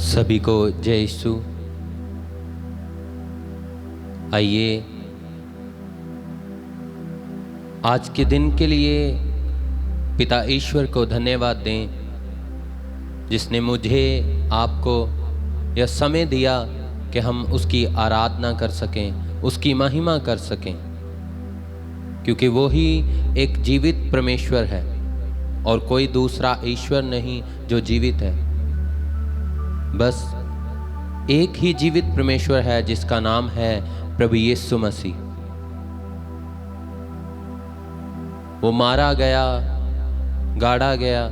सभी को जय यीशु। आइए आज के दिन के लिए पिता ईश्वर को धन्यवाद दें, जिसने मुझे आपको यह समय दिया कि हम उसकी आराधना कर सकें, उसकी महिमा कर सकें, क्योंकि वो ही एक जीवित परमेश्वर है और कोई दूसरा ईश्वर नहीं जो जीवित है। बस एक ही जीवित परमेश्वर है जिसका नाम है प्रभु यीशु मसीह। वो मारा गया, गाड़ा गया,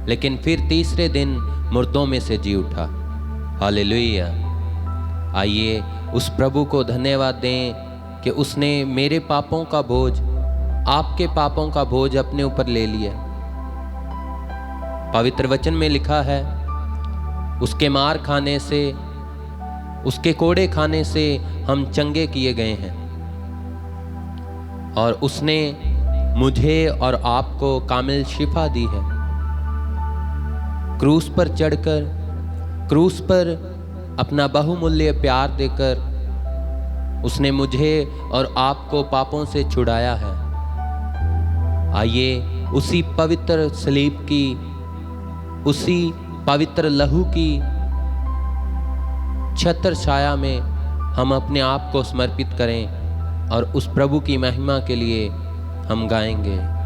लेकिन फिर तीसरे दिन मुर्दों में से जी उठा। हालेलुया। आइए उस प्रभु को धन्यवाद दें कि उसने मेरे पापों का बोझ, आपके पापों का बोझ अपने ऊपर ले लिया। पवित्र वचन में लिखा है, उसके मार खाने से, उसके कोड़े खाने से हम चंगे किए गए हैं। और उसने मुझे और आपको कामिल शिफा दी है। क्रूस पर चढ़कर, क्रूस पर अपना बहुमूल्य प्यार देकर उसने मुझे और आपको पापों से छुड़ाया है। आइए उसी पवित्र सलीब की, उसी पवित्र लहू की छत्र छाया में हम अपने आप को समर्पित करें और उस प्रभु की महिमा के लिए हम गाएंगे।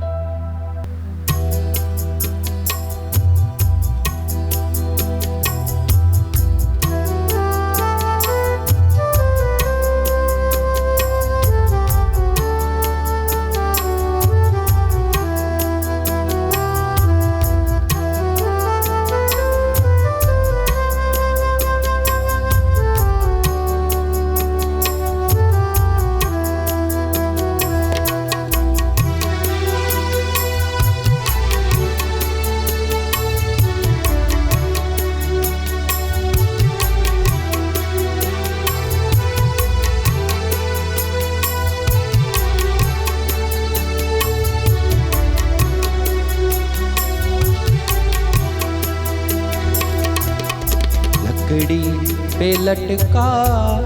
लकड़ी पे लटका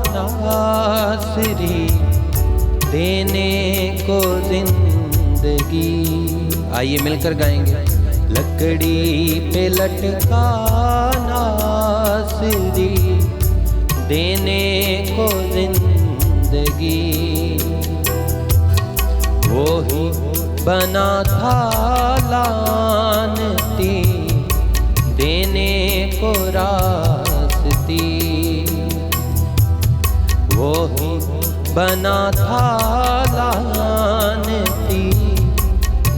नासरी देने को जिंदगी। आइए मिलकर गाएंगे। लकड़ी पे लटका नासरी देने को जिंदगी। वो ही बना था लानती देने को रास्ती। वो ही बना था लानती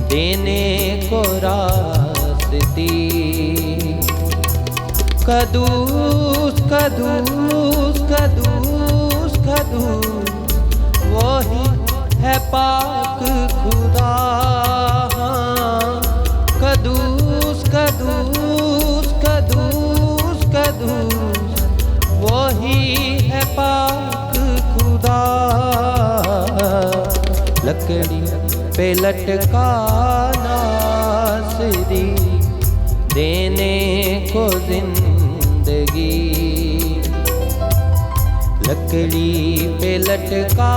देने को रास्ती। कदूस कदूस कदूस कदूस वो ही है पाक खुदा। कदूस कदूस कदूस कदूस वो ही है पाक खुदा। लकड़ी पे लटका नासरी देने को जिंदगी। लकड़ी पे लटका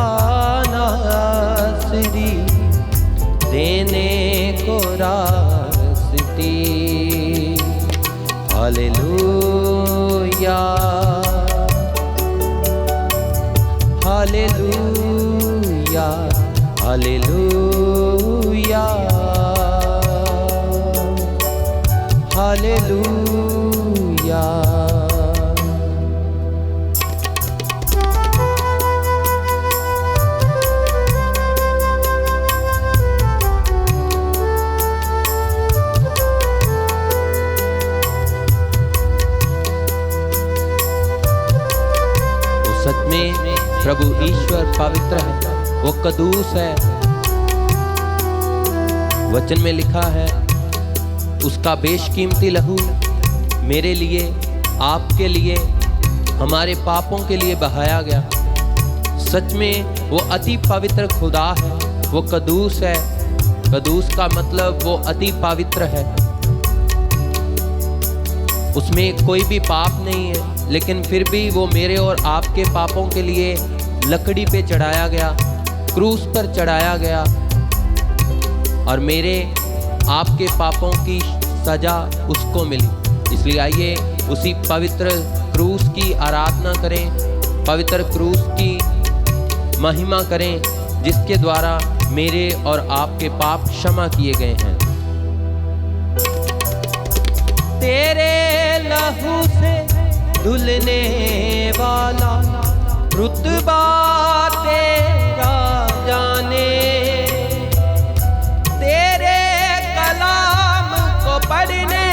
नासरी देने को रास्ती। Hallelujah hallelujah hallelujah hallelujah. सच में प्रभु ईश्वर पवित्र है, वो कदूस है। वचन में लिखा है, उसका बेशकीमती लहू मेरे लिए, आपके लिए, हमारे पापों के लिए बहाया गया। सच में वो अति पवित्र खुदा है, वो कदूस है। कदूस का मतलब वो अति पवित्र है। उसमें कोई भी पाप नहीं है, लेकिन फिर भी वो मेरे और आपके पापों के लिए लकड़ी पे चढ़ाया गया, क्रूस पर चढ़ाया गया, और मेरे आपके पापों की सज़ा उसको मिली। इसलिए आइए उसी पवित्र क्रूस की आराधना करें, पवित्र क्रूस की महिमा करें, जिसके द्वारा मेरे और आपके पाप क्षमा किए गए हैं। तेरे लहू से धुलने वाला रुतबा तेरा जाने, तेरे कलाम को पढ़ने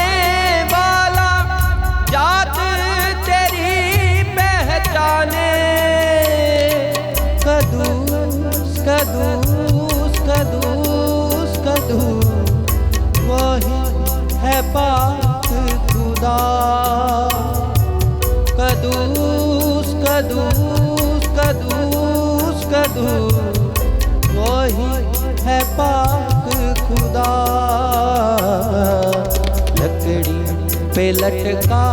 वाला जात तेरी पहचाने। कदूस कदूस कदूस कदूस वही है पाक खुदा। कदूस कदूस कदूस कदूस वही है पाक खुदा। लकड़ी पे लटका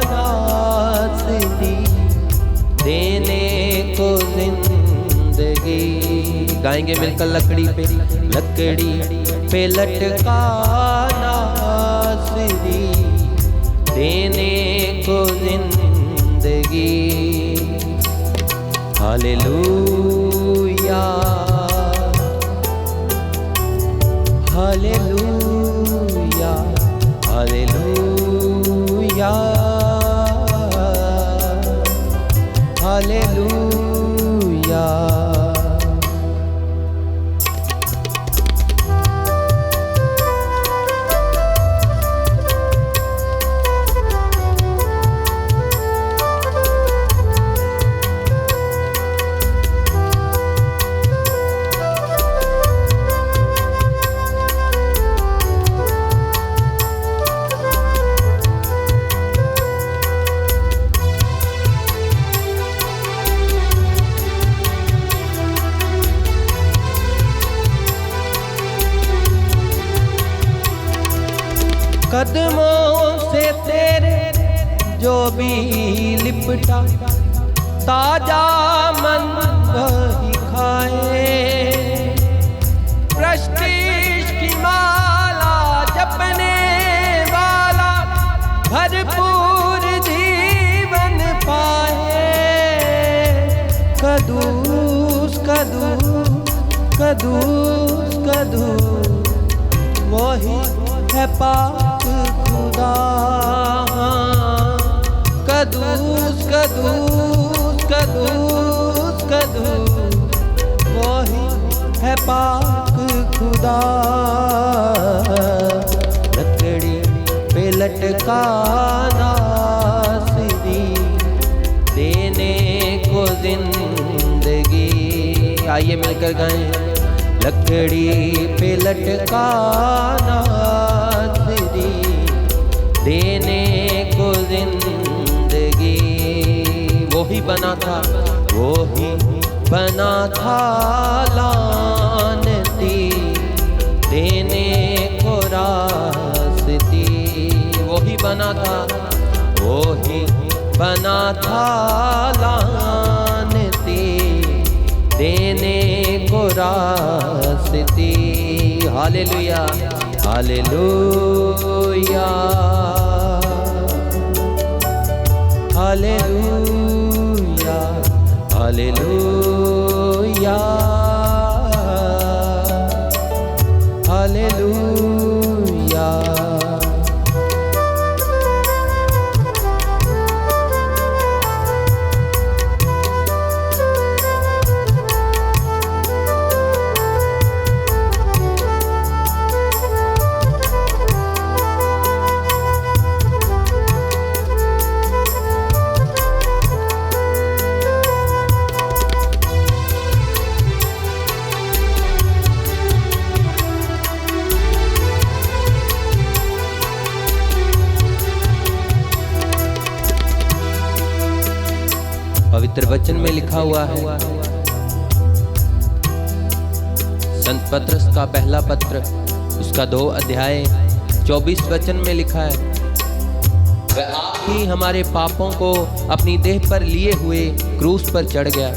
नासरी देने को जिंदगी। गाएंगे मिलकर लकड़ी पे लटका नासरी देने को जिंदगी। Hallelujah hallelujah hallelujah hallelujah. कदमों से तेरे जो भी लिपटा ताजा मन वही खाए। प्रेस्टीज की माला जपने वाला भरपूर जीवन पाए। कदूस कदूस कदूस कदूस वही है पाक खुदा। कदूस कदूस कदूस कदूस वही है पाक खुदा। लकड़ी पे लटका नासरी देने को जिंदगी। आइए मिलकर गाएं। लकड़ी पे लटका नासरी देने को जिंदगी। वही बना था लानती देने को रास्ती। वही बना था लानती देने को रास्ती। Hallelujah hallelujah hallelujah hallelujah hallelujah. पवित्र वचन में लिखा हुआ है, संत पत्रस का पहला पत्र उसका 2 अध्याय 24 वचन में लिखा है, वह आप ही हमारे पापों को अपनी देह पर लिए हुए क्रूस पर चढ़ गया,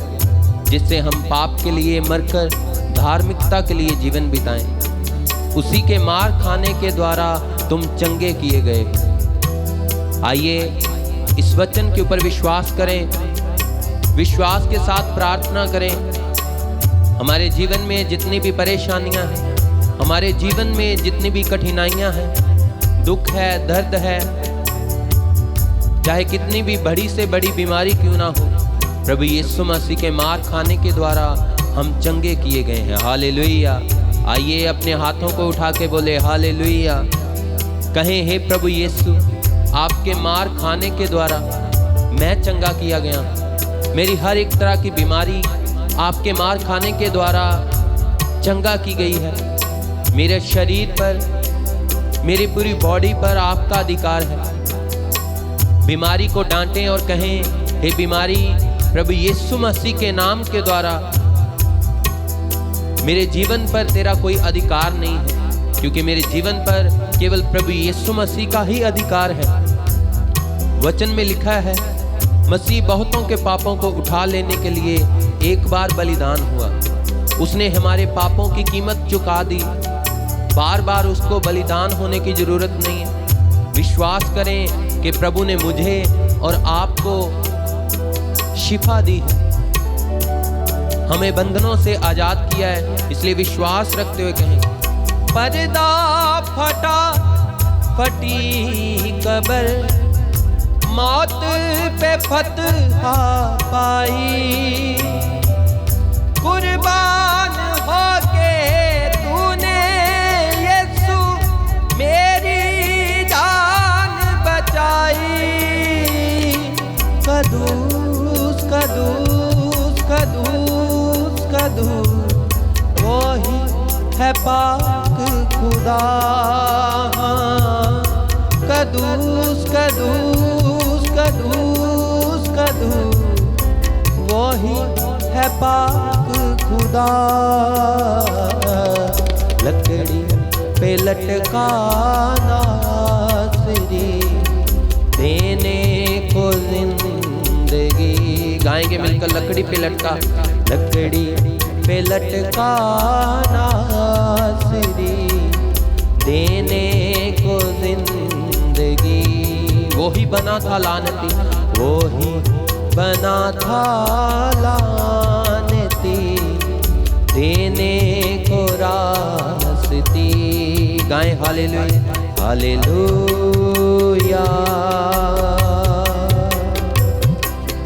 जिससे हम पाप के लिए मरकर धार्मिकता के लिए जीवन बिताएं। उसी के मार खाने के द्वारा तुम चंगे किए गए। आइए इस वचन के ऊपर विश्वास करें, विश्वास के साथ प्रार्थना करें। हमारे जीवन में जितनी भी परेशानियां हैं, हमारे जीवन में जितनी भी कठिनाइयां हैं, दुख है, दर्द है, चाहे कितनी भी बड़ी से बड़ी बीमारी क्यों ना हो, प्रभु यीशु मसीह के मार खाने के द्वारा हम चंगे किए गए हैं। हालेलुया। आइए अपने हाथों को उठा के बोले हालेलुया। कहें हे प्रभु यीशु, आपके मार खाने के द्वारा मैं चंगा किया गया। मेरी हर एक तरह की बीमारी आपके मार खाने के द्वारा चंगा की गई है। मेरे शरीर पर, मेरी पूरी बॉडी पर आपका अधिकार है। बीमारी को डांटें और कहें हे बीमारी, प्रभु यीशु मसीह के नाम के द्वारा मेरे जीवन पर तेरा कोई अधिकार नहीं है, क्योंकि मेरे जीवन पर केवल प्रभु यीशु मसीह का ही अधिकार है। वचन में लिखा है, मसीह बहुतों के पापों को उठा लेने के लिए एक बार बलिदान हुआ। उसने हमारे पापों की कीमत चुका दी। बार बार उसको बलिदान होने की जरूरत नहीं है। विश्वास करें कि प्रभु ने मुझे और आपको शिफा दी है, हमें बंधनों से आजाद किया है। इसलिए विश्वास रखते हुए कहें, पर्दा फटा, फटी कब्र, मौत पे फतह पाई, कुर्बान होके तूने यीशु मेरी जान बचाई। कदूस कदूस कदूस कदूस, वही है पाक खुदा। कदूस कदूस कदूस कदूस, वही है पाक खुदा। लकड़ी पे लटका नासरी, देने को जिंदगी। गाएंगे मिलकर, लकड़ी पे लटका, लकड़ी पे लटका नासरी, देने को जिंदगी। वो ही बना था लानती, वो ही बना था लानती, देने को रास्ती। गाएं hallelujah hallelujah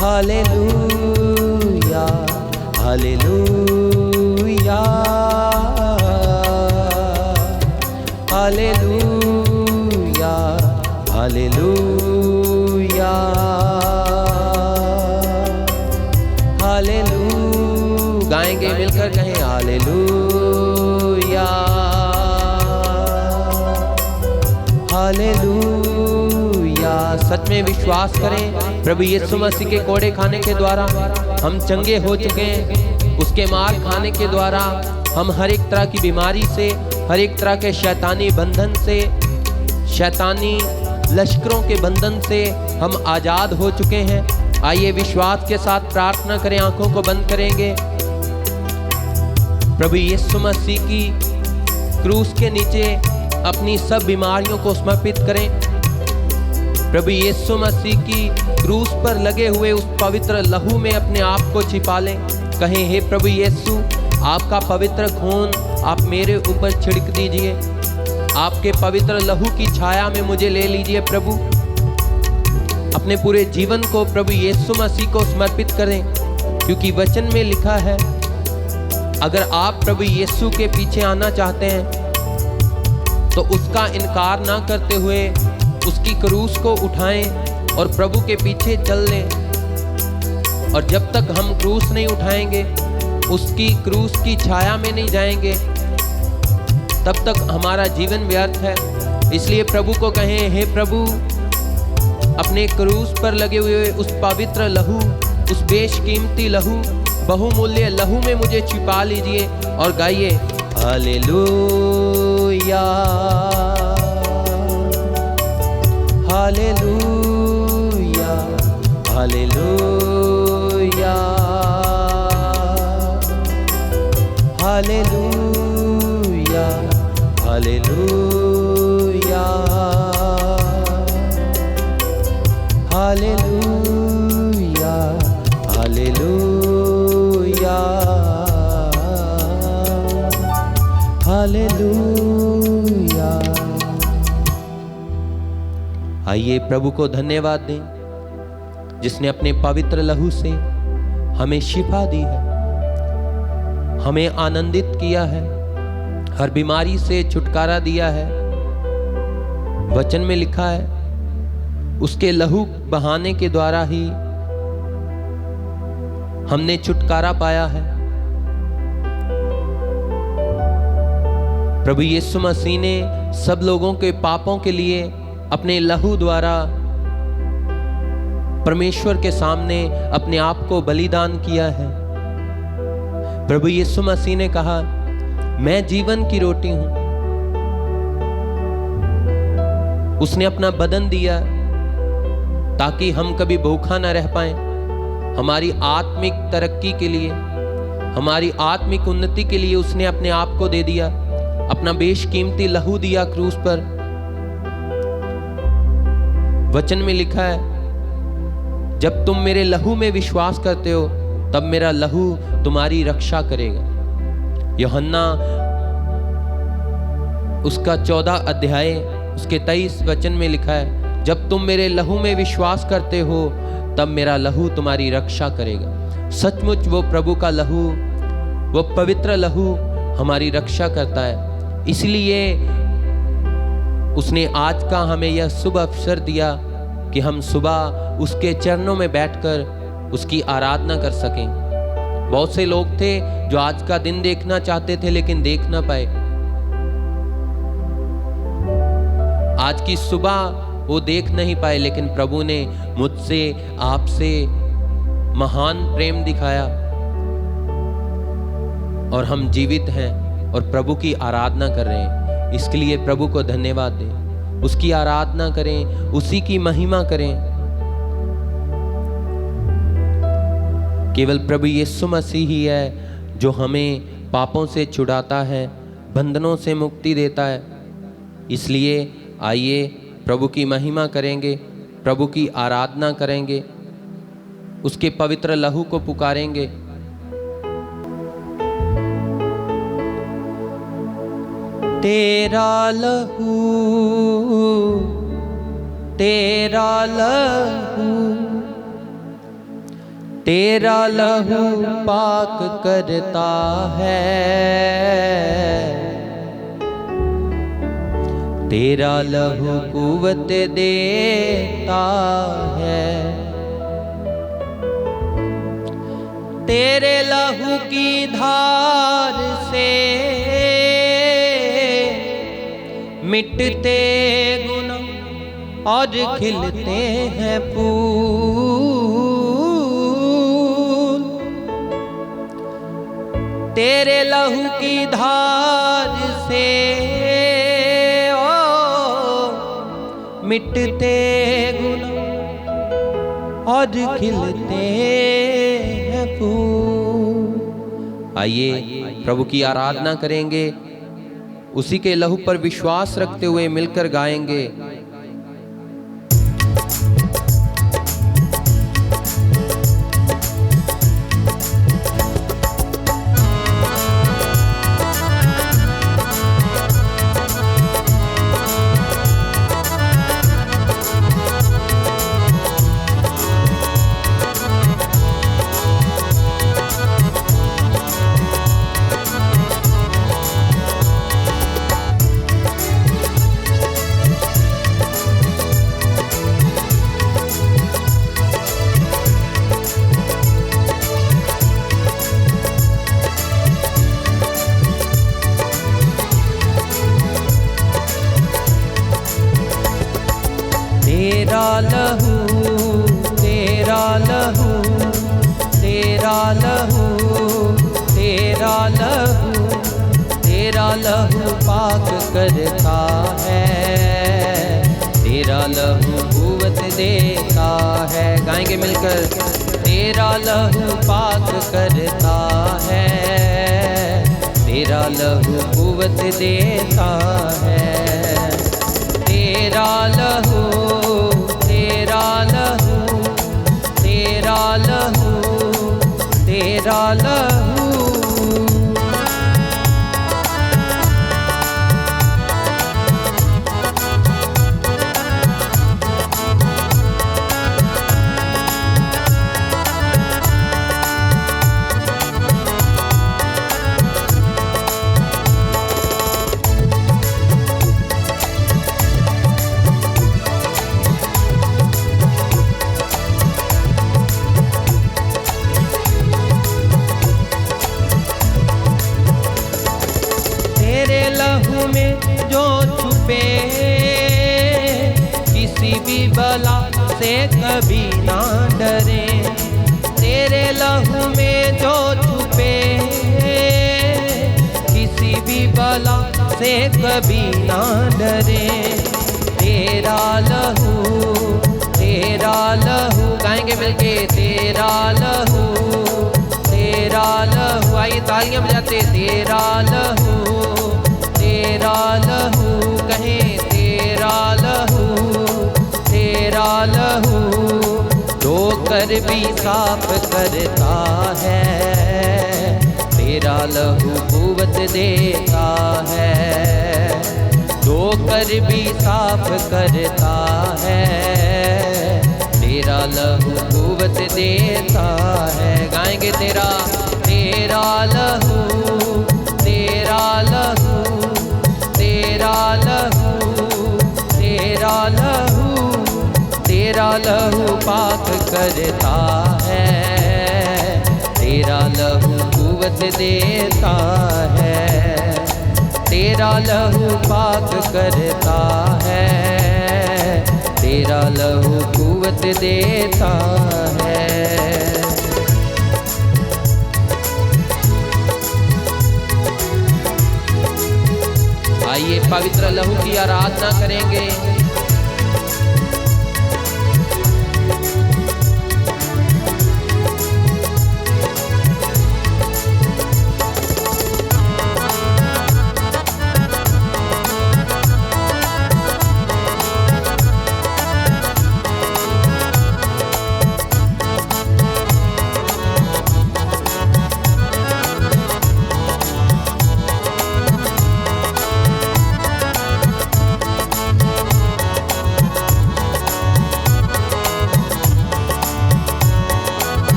hallelujah hallelujah hallelujah hallelujah hallelujah. गाएंगे मिलकर, कहें हालेलुया हालेलुया। सच में विश्वास करें, प्रभु यीशु मसीह के कोड़े खाने के द्वारा हम चंगे हो चुके हैं। उसके मार खाने के द्वारा हम हर एक तरह की बीमारी से, हर एक तरह के शैतानी बंधन से, शैतानी लश्करों के बंधन से हम आज़ाद हो चुके हैं। आइए विश्वास के साथ प्रार्थना करें, आंखों को बंद करेंगे। प्रभु यीशु मसीह की क्रूस के नीचे अपनी सब बीमारियों को समर्पित करें। प्रभु यीशु मसीह की क्रूस पर लगे हुए उस पवित्र लहू में अपने आप को छिपा लें। कहें हे प्रभु यीशु, आपका पवित्र खून आप मेरे ऊपर छिड़क दीजिए। आपके पवित्र लहू की छाया में मुझे ले लीजिए प्रभु। अपने पूरे जीवन को प्रभु यीशु मसीह को समर्पित करें, क्योंकि वचन में लिखा है, अगर आप प्रभु यीशु के पीछे आना चाहते हैं तो उसका इनकार ना करते हुए उसकी क्रूस को उठाएं और प्रभु के पीछे चल लें। और जब तक हम क्रूस नहीं उठाएंगे, उसकी क्रूस की छाया में नहीं जाएंगे, तब तक हमारा जीवन व्यर्थ है। इसलिए प्रभु को कहें, हे प्रभु, अपने क्रूस पर लगे हुए उस पवित्र लहू, उस बेशकीमती लहू, बहुमूल्य लहू में मुझे छिपा लीजिए। और गाइए hallelujah hallelujah hallelujah, hallelujah, hallelujah, hallelujah, hallelujah, hallelujah. आइए प्रभु को धन्यवाद दें जिसने अपने पवित्र लहू से हमें शिफा दी है, हमें आनंदित किया है, हर बीमारी से छुटकारा दिया है। वचन में लिखा है उसके लहू बहाने के द्वारा ही हमने छुटकारा पाया है। प्रभु यीशु मसीह ने सब लोगों के पापों के लिए अपने लहू द्वारा परमेश्वर के सामने अपने आप को बलिदान किया है। प्रभु यीशु मसीह ने कहा, मैं जीवन की रोटी हूं। उसने अपना बदन दिया ताकि हम कभी भूखा न रह पाए। हमारी आत्मिक तरक्की के लिए, हमारी आत्मिक उन्नति के लिए उसने अपने आप को दे दिया, अपना बेशकीमती लहू दिया क्रूस पर। वचन में लिखा है, जब तुम मेरे लहू में विश्वास करते हो तब मेरा लहू तुम्हारी रक्षा करेगा। यूहन्ना उसका 14 अध्याय उसके 23 वचन में लिखा है, जब तुम मेरे लहू में विश्वास करते हो तब मेरा लहू तुम्हारी रक्षा करेगा। सचमुच वो प्रभु का लहू, वो पवित्र लहू हमारी रक्षा करता है। इसलिए उसने आज का हमें यह शुभ अवसर दिया कि हम सुबह उसके चरणों में बैठकर उसकी आराधना कर सकें। बहुत से लोग थे जो आज का दिन देखना चाहते थे लेकिन देख ना पाए। आज की सुबह वो देख नहीं पाए, लेकिन प्रभु ने मुझसे, आपसे महान प्रेम दिखाया और हम जीवित हैं और प्रभु की आराधना कर रहे हैं। इसके लिए प्रभु को धन्यवाद दें, उसकी आराधना करें, उसी की महिमा करें। केवल प्रभु यीशु मसीह ही है जो हमें पापों से छुड़ाता है, बंधनों से मुक्ति देता है। इसलिए आइए प्रभु की महिमा करेंगे, प्रभु की आराधना करेंगे, उसके पवित्र लहू को पुकारेंगे। तेरा लहू, तेरा लहू, तेरा लहू पाक करता है, तेरा लहू कुव्वत देता है। तेरे लहू की धार से मिटते गुनाह और खिलते हैं फूल। तेरे लहू की धार से मिटते गुनाह और खिलते हैं फूल। आइए प्रभु की आराधना करेंगे, उसी के लहू पर विश्वास रखते हुए मिलकर गाएंगे। तेरा लहू, तेरा लहू, तेरा लहू, तेरा लहू, तेरा लहू पाक करता है, तेरा तेरा लहू कुव्वत देता है। गाएंगे मिलकर, तेरा लहू पाक करता है, तेरा लहू कुव्वत देता है। तेरा लहू, तेरा लहू, तेरा लहू, तेरा लहू। तेरे लहू में जो छुपे, किसी भी बला से कभी ना डरे। तेरे लहू में जो छुपे, किसी भी बला से कभी ना डरे। तेरा लहू, तेरा लहू, गाएंगे मिलके, तेरा लहू, तेरा लहू। आइए तालियां बजाते, तेरा लहू, तेरा लहू, कहें तेरा लहू, तेरा लहू। धोकर भी साफ करता है, तेरा लहू कुव्वत देता है। धोकर भी साफ करता है, तेरा लहू कुव्वत देता है। गाएंगे तेरा, तेरा लहू, तेरा लहू, तेरा लहू, तेरा लहू, तेरा लहू पाक करता है, तेरा लहू कुव्वत देता है। तेरा लहू पाक करता है, तेरा लहू कुव्वत देता है। आइए पवित्र लहू की आराधना करेंगे।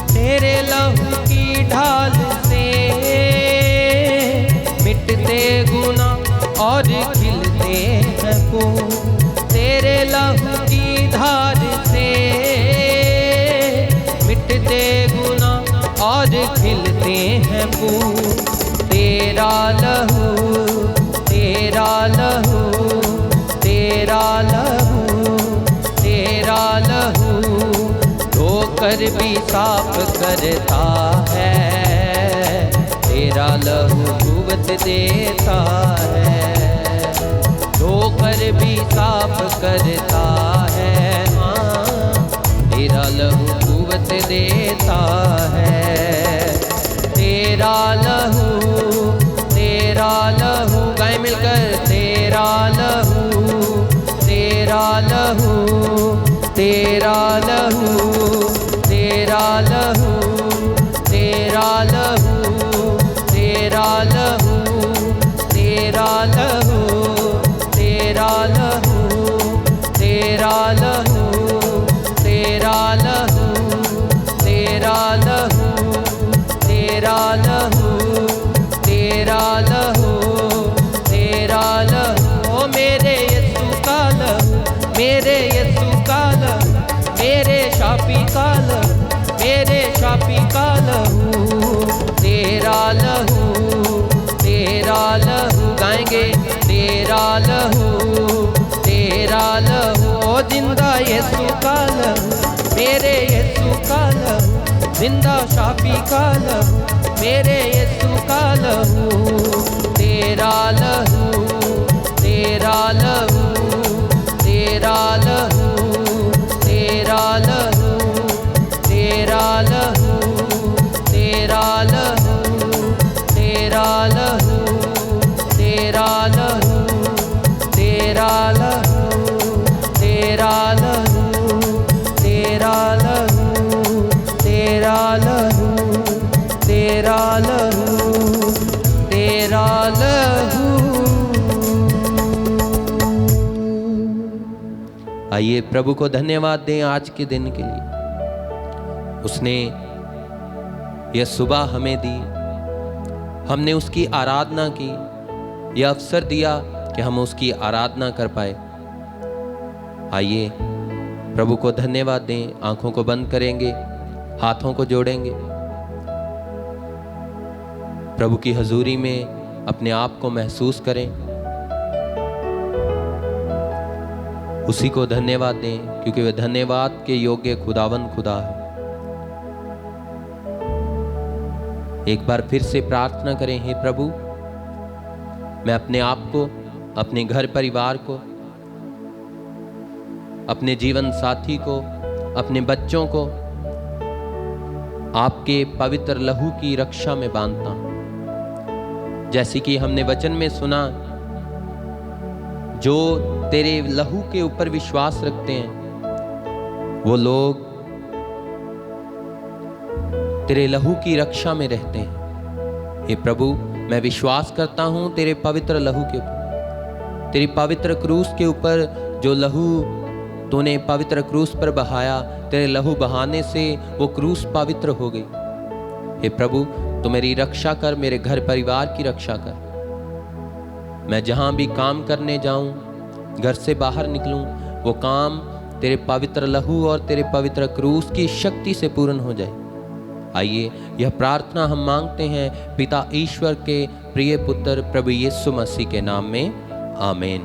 तेरे लहू की ढाल से मिटते गुनाह और खिलते हैं फूल। तेरे लहू की धार से मिटते गुनाह और खिलते हैं फूल। तेरा लहू, तेरा लहू, तेरा लहू, तेरा लहू। धोकर भी साफ करता है, तेरा लहू कुव्वत देता है। धोकर भी साफ करता है, हाँ, तेरा लहू कुव्वत देता है। तेरा लहू, तेरा लहू, गाएं मिलकर, तेरा लहू, तेरा लहू, तेरा लहू, तेरा लहू, तेरा लहू, तेरा लहू, तेरा लहू, तेरा लहू, तेरा लहू, तेरा लहू, तेरा लहू, तेरा लहू, तेरा लहू, तेरा लहू। ओ मेरे यीशु का लहू, मेरे यीशु का लहू, मेरे शाफी का लहू, मेरे शाफी का लहू। तेरा लहू, तेरा लहू, गाएंगे तेरा लहू, तेरा लहू। ओ जिंदा यीशु का लहू, मेरे यीशु का लहू, जिंदा शाफी का लहू, मेरे यीशु का लहू। तेरा लहू, तेरा लहू, तेरा लहू, तेरा लहू, तेरा लहू, तेरा लहू, तेरा लहू, तेरा लहू, तेरा लहू, तेरा लहू, तेरा लहू, तेरा लहू, तेरा लहू, तेरा लहू। आइए प्रभु को धन्यवाद दें आज के दिन के लिए। उसने यह सुबह हमें दी, हमने उसकी आराधना की, यह अवसर दिया कि हम उसकी आराधना कर पाए। आइए प्रभु को धन्यवाद दें। आंखों को बंद करेंगे, हाथों को जोड़ेंगे, प्रभु की हजूरी में अपने आप को महसूस करें, उसी को धन्यवाद दें, क्योंकि वह धन्यवाद के योग्य खुदावन खुदा है। एक बार फिर से प्रार्थना करें, हे प्रभु, मैं अपने आप को, अपने घर परिवार को, अपने जीवन साथी को, अपने बच्चों को आपके पवित्र लहू की रक्षा में बांधता हूं। जैसे कि हमने वचन में सुना, जो तेरे लहू के ऊपर विश्वास रखते हैं वो लोग तेरे लहू की रक्षा में रहते हैं। हे प्रभु, मैं विश्वास करता हूं तेरे पवित्र लहू के ऊपर, तेरी पवित्र क्रूस के ऊपर, जो लहू तूने पवित्र क्रूस पर बहाया, तेरे लहू बहाने से वो क्रूस पवित्र हो गई। हे प्रभु, तू मेरी रक्षा कर, मेरे घर परिवार की रक्षा कर। मैं जहां भी काम करने जाऊं, घर से बाहर निकलूं, वो काम तेरे पवित्र लहू और तेरे पवित्र क्रूस की शक्ति से पूर्ण हो जाए। आइए यह प्रार्थना हम मांगते हैं पिता ईश्वर के प्रिय पुत्र प्रभु यीशु मसीह के नाम में, आमीन।